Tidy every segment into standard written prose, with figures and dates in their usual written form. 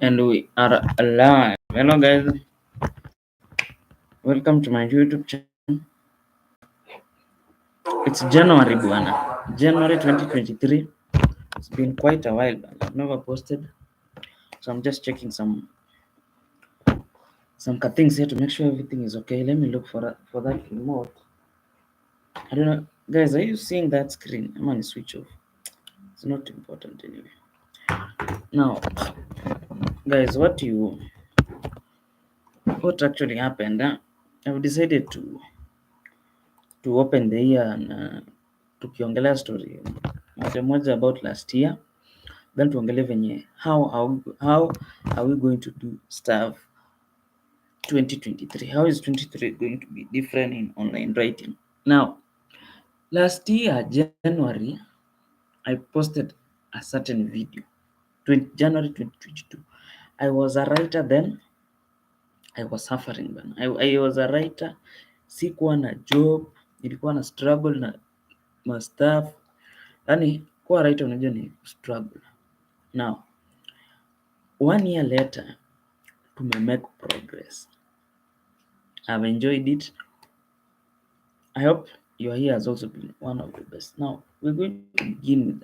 And we are alive. Hello guys, welcome to my YouTube channel. It's January bwana. January 2023. It's been quite a while, but I've never posted. So I'm just checking some things here to make sure everything is okay. Let me look for that remote. I don't know, guys, are you seeing that screen? I'm on switch off. It's not important anyway. Now, guys, what actually happened? I've decided to open the year na tukiongelea story moja about last year, then tuongelee venye how are we going to do stuff 2023. How is 2023 going to be different in online writing? Now, last year January, I posted a certain video. January 2022. I was a writer then. I was suffering then. I was a writer, sikuwa na job, nilikuwa na struggle na stuff. Yaani kuwa writer unajua ni struggle. Now, 1 year later, make progress. I've enjoyed it. I hope your year has also been one of the best. Now, we're going to begin with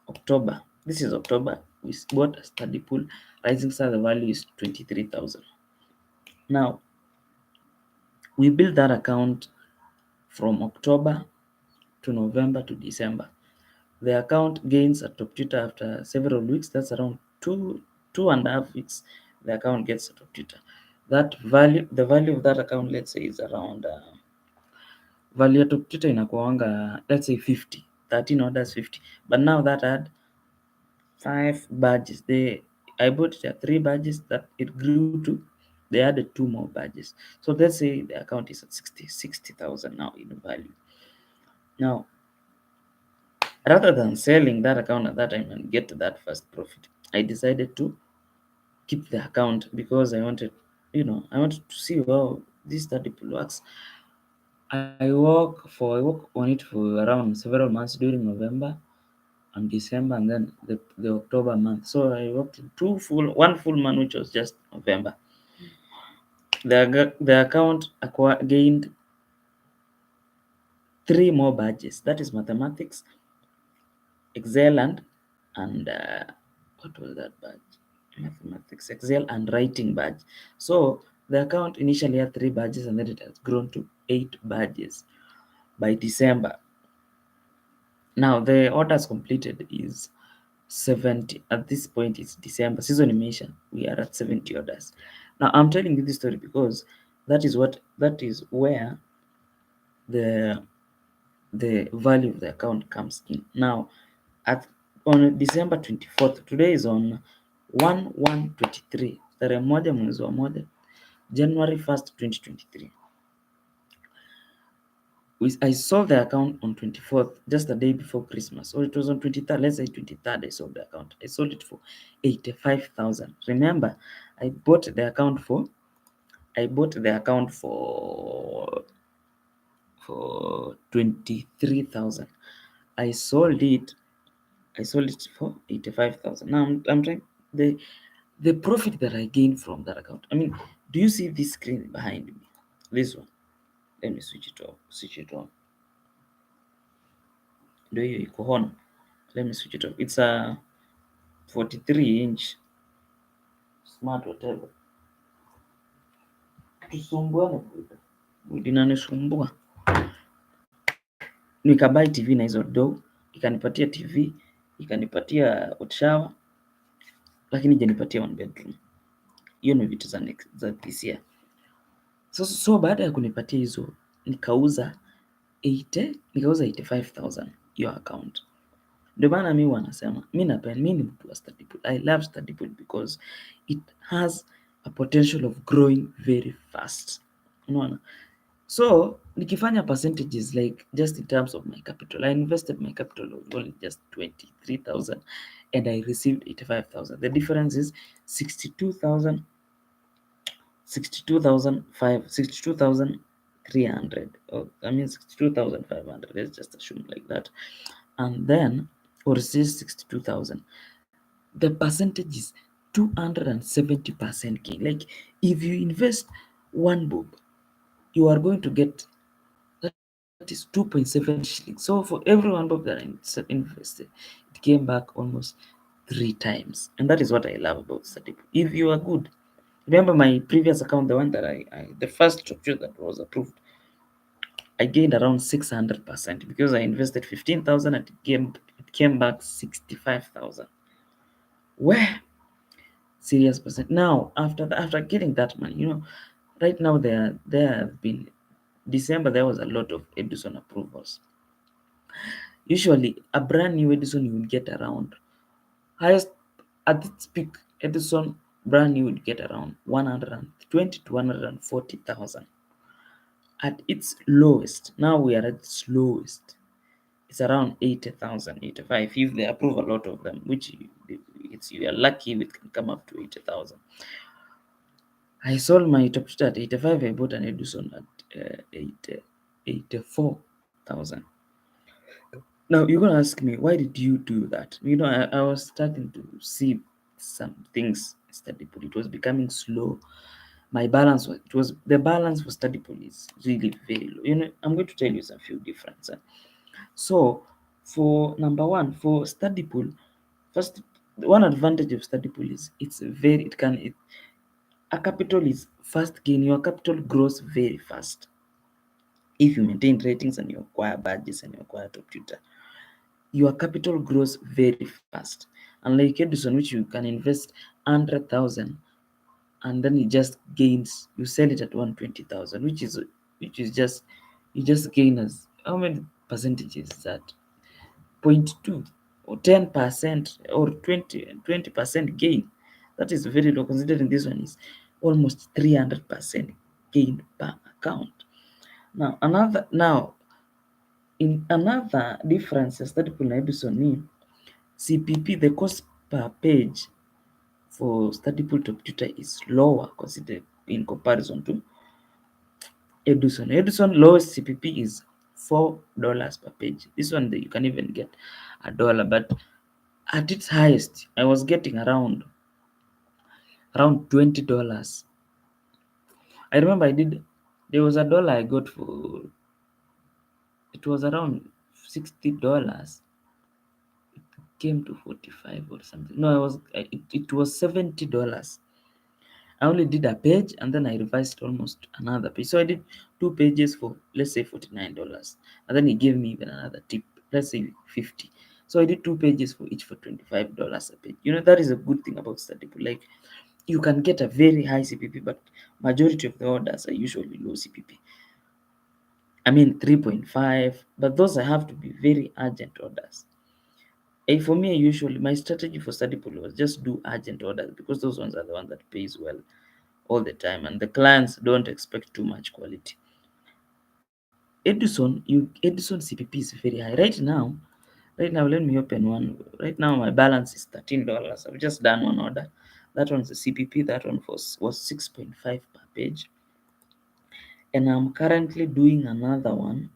October. This is October. We bought a Studypool. Rising Star, the value is 23,000. Now, we built that account from October to November to December. The account gains a top tutor after several weeks. That's around 2.5 weeks. The account gets a top tutor. The value of that account, let's say, is around value ya top tutor inakuanga, let's say 50, 13 orders 50. But now that had 5 badges. I bought it at 3 badges, that it grew to, they added 2 more badges. So let's say the account is at 60,000 now in value. Now, rather than selling that account at that time and get that first profit, I decided to keep the account because I wanted to see how this Studypool works. I work on it for around several months during November and December, and then the October month. So I worked 1 full month, which was just November. The account gained 3 more badges. That is mathematics, Excel, and what was that badge? Mathematics, Excel, and writing badge. So the account initially had 3 badges, and then it has grown to 8 badges by December. Now the orders completed is 70. At this point, it's December, season animation. We are at 70 orders. Now I'm telling you this story because that is where the value of the account comes in. Now, on December 24th, today is on 1/1/23, tarehe moja mwezi wa moja, January 1st, 2023. I sold the account on 24th, just a day before Christmas, or it was on 23rd. Let's say 23rd, I sold the account. I sold it for 85,000. Remember, I bought the account for 23,000. I sold it for 85,000. Now I'm trying the profit that I gained from that account. I mean, do you see this screen behind me? This one. Let me switch it on. Do you iko on? Let me switch it off. It's a 43-inch smart whatever. Tusumbuane inanisumbua. Nikabuy TV na hizo do, ikanipatia TV, ikanipatia hot shower, lakini hajanipatia 1 bedroom. Hiyo ni vitu za this year. So baada ya kunipatia hizo nikauza 85,000 hiyo account. Ndio maana mimi wanasema mimi ni mtu wa Studypool. I love Studypool because it has a potential of growing very fast. Unaona? So nikifanya percentages, like just in terms of my capital, I invested my capital of only just 23,000 and I received 85,000. The difference is 62,300. I mean 62,500. Let's just assume like that. And then or say 62,000, the percentage is 270% gain. Like if you invest one bob, you are going to get, that is 2.7 shillings. So for every one bob that I invested, it came back almost 3 times. And that is what I love about Studypool. If you are good, remember my previous account, the one that the first structure that was approved, I gained around 600% because I invested 15,000 and it came back 65,000. Where serious percent. Now after getting that money, right now there have been December, there was a lot of Edusson approvals. Usually a brand new Edusson you would get around, highest at its peak, Edusson brand new would get around 120 to 140,000. At its lowest, now we are at its lowest, it's around 80,000, 85 if they approve a lot of them, which you are lucky if it can come up to 80,000. I sold my top shooter at 85. I bought an Edusson at 84,000. Now you're gonna ask me, why did you do that? I was starting to see some things in Studypool. It was becoming slow. My balance was it was the balance for Studypool is really very low. I'm going to tell you some few differences. So for number one, for Studypool, first one advantage of Studypool is a capital is fast gain. Your capital grows very fast if you maintain ratings and you acquire badges and you acquire top tutor. Your capital grows very fast. Unlike Edison, which you can invest 100,000 and then it just gains, you sell it at 120,000, which is just you just gain as how many percentages is that? 0.2 or 10% or 20% gain. That is very low considering this one is almost 300% gain per account. In another difference Studypool na Edusson ni CPP, the cost per page for Studypool Top Tutor is lower considered in comparison to Edusson. Edusson lowest CPP is $4 per page. This one you can even get $1, but at its highest I was getting around $20. I remember there was $1 I got for, it was around $60. Came to 45 or something. No, it was $70. I only did a page and then I revised almost another page. So I did 2 pages for, let's say, $49. And then he gave me even another tip, let's say 50. So I did 2 pages for each for $25 a page. That is a good thing about Studypool. Like you can get a very high CPP, but majority of the orders are usually low CPP. I mean 3.5, but those have to be very urgent orders. For me, usually my strategy for Studypool was just do urgent orders because those ones are the ones that pays well all the time and the clients don't expect too much quality. Edusson CPP is very high. Right now, let me open one. Right now my balance is $13. I've just done one order. That one's the CPP. That one was 6.5 per page. And I'm currently doing another one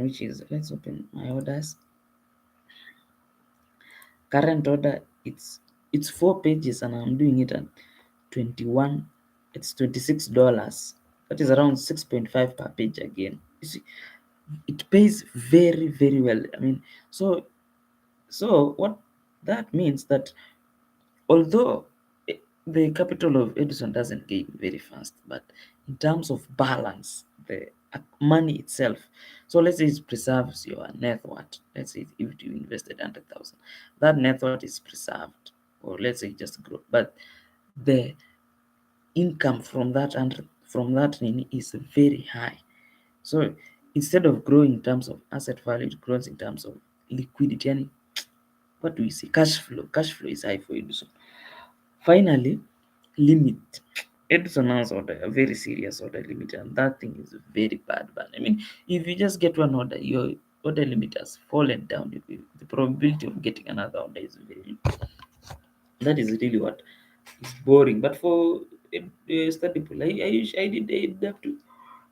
which is, let's open my orders. Current order, it's 4 pages and I'm doing it at 21. It's $26. That is around 6.5 per page again. You see, it pays very, very well. I mean, so what that means that although the capital of Edusson doesn't gain very fast, but in terms of balance, the money itself. So let's say it preserves your net worth. Let's say if you invested 100,000, that net worth is preserved, or let's say it just grow. But the income from that nini is very high. So instead of growing in terms of asset value, it grows in terms of liquidity. And what do we say? Cash flow. Cash flow is high for Edusson. Finally, limit. Edusson has a very serious order limit, and that thing is very bad. But I mean, if you just get one order, your order limit has fallen down. The probability of getting another order is very low. That is really what is boring. But for Studypool, I did up to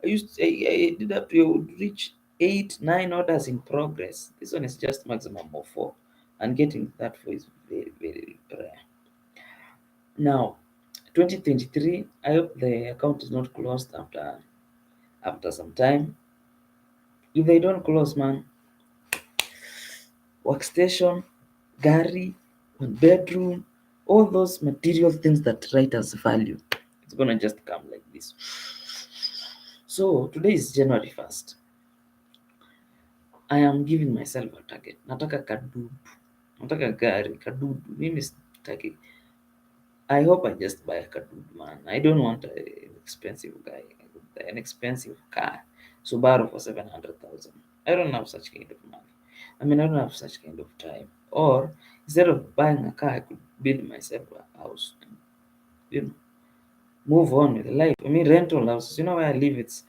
I did up to I would reach 8, 9 orders in progress. This one is just maximum of 4, and getting that 4 is very, very rare. Now, 2023, I hope the account is not closed after some time. If they don't close, man, workstation, gari, one bedroom, all those material things that writers value, it's gonna just come like this. So today is January 1st. I am giving myself a target. Nataka kadudu. Nataka gari, kadudu. Mimi sitaki. I hope I just buy a kadudu, man. I don't want an expensive guy, an expensive car. Subaru for 700,000. I don't have such kind of money. I mean, I don't have such kind of time. Or instead of buying a car, I could build myself a house and, you know, move on with life. I mean, rental houses. You know where I live? It's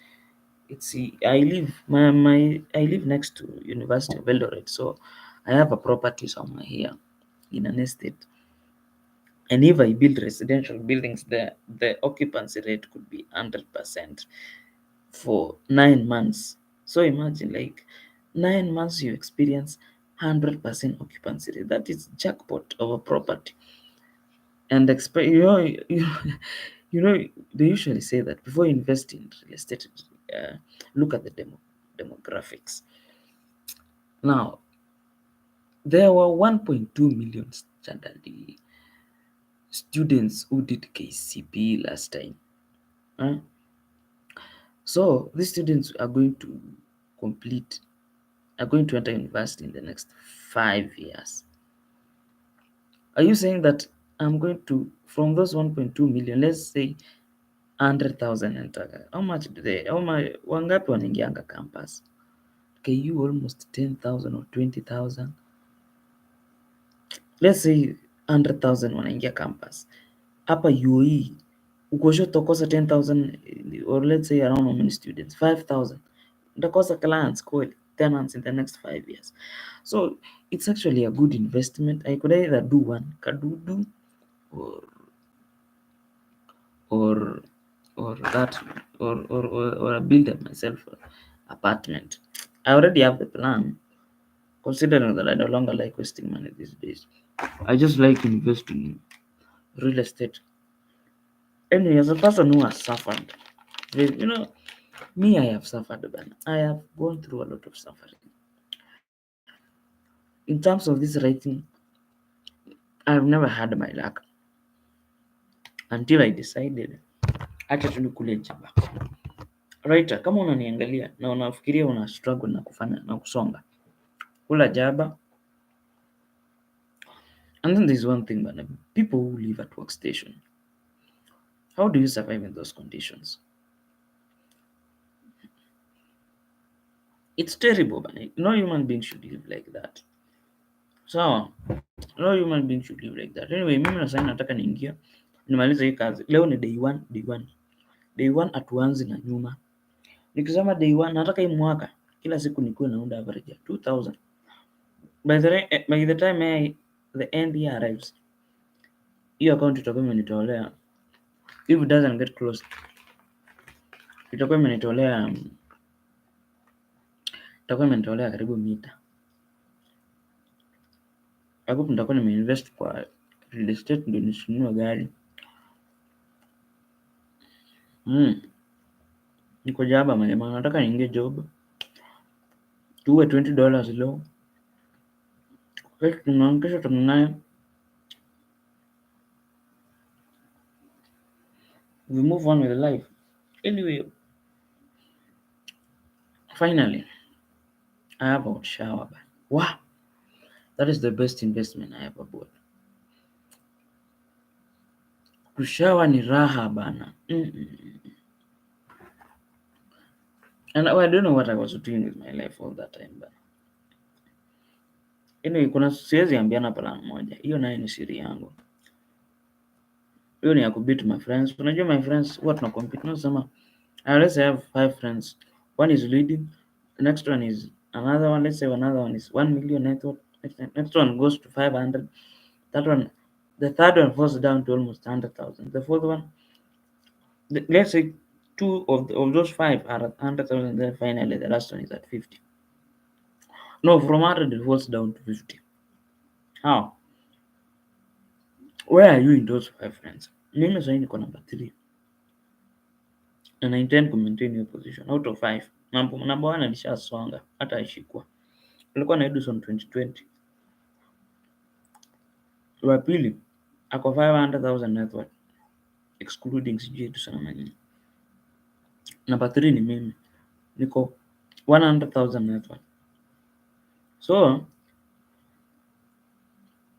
I live next to University of Eldoret, so I have a property somewhere here in an estate. And if I build residential buildings there, the occupancy rate could be 100% for 9 months. So imagine, like, 9 months you experience 100% occupancy rate. That is jackpot of a property. And you know, they usually say that before you invest in real estate, uh, look at the demographics. Now, there were 1.2 million standard students who did KCPE last time. Huh? So these students complete are going to enter university in the next 5 years. Are you saying that I'm going to, from those 1.2 million, let's say 100,000 enter? How much do they? How much? Wangapi wanaingianga campus? KU almost 10,000 or 20,000. Let's say 100,000 wanaingia campus. Hapa UAE uko sure utakosa 10,000, or let's say around how many students? 5,000. Utakosa clients kweli, tenants in the next 5 years. So it's actually a good investment. I could either do one kadudu or or or that or build up myself a apartment. I already have the plan, considering that I no longer like wasting money these days. I just like investing in real estate. Anyway, as a person who has suffered, you know, me, I have suffered, man. I have gone through a lot of suffering. In terms of this writing, I've never had my luck until I decided acha tu nikule jaba. Writer, kama unaniangalia na unafikiria una struggle na kufanya na kusonga, kula jaba. And then there's one thing, man. People who live at workstation, how do you survive in those conditions? It's terrible, man. No human being should live like that. Sawa, no human being should live like that. Anyway, mimi na sasa nataka niingia nimalize hii kazi. Leo ni day one hatuanzi na nyuma. Nikisema day one, nataka hii mwaka kila siku nikuwe naunda average ya 2,000. By the time the end year arrives, hiyo account itakuwa imenitolea, if it doesn't get close, itakuwa imenitolea karibu mita. Hapo nitakuwa nimeinvest kwa real estate ndio nisinunue gari. Niko jaba maana nataka niingie job. Tuwe $20 leo. Kesho tung'ang'ane. We move on with life. Anyway, finally, I have a shower. Wow, that is the best investment I ever bought. Kushower ni raha bana. And I don't know what I was doing with my life all that time, but anyway, kuna siwezi ambiana plan moja. Hiyo nayo ni siri yangu. Hiyo ni ya kubeat my friends. Unajua my friends huwa tuna compete. Unasema I always have 5 friends. One is leading, the next one is another one. Let's say another one is 1 million net worth. Next one goes to 500. That one, the third one falls down to almost 100,000. The fourth one, let's say 2 of those 5 are at 100,000, then finally the last one is at 50. No, from 100 it falls down to 50. How? Where are you in those 5 friends? Mimi sasa niko number 3 and I intend to maintain your position out of 5. Number 1 alishasonga hata ashikwa. Alikuwa na Edusson 2020. Wa pili ako 500,000 net worth excluding sijui Edusson na nini. Number 3 ni mimi. Niko 100,000 net worth. So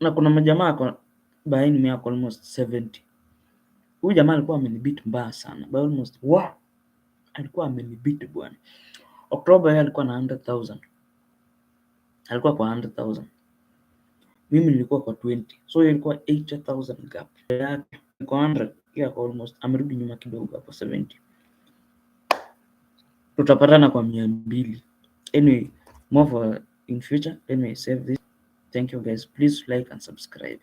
na kuna majamaa ako behind me ako almost 70. Huyu jamaa alikuwa amenibeat mbaya sana by almost alikuwa amenibeat bwana. Oktoba yeye alikuwa na 100,000. Alikuwa kwa 100,000. Mimi nilikuwa kwa 20. So ilikuwa 80,000 gap. Yake kwa 100 yeye kwa almost amerudi nyuma kidogo hapo 70. Tutapatana kwa 200. Anyway, more for in future. Let me save this. Thank you guys. Please like and subscribe.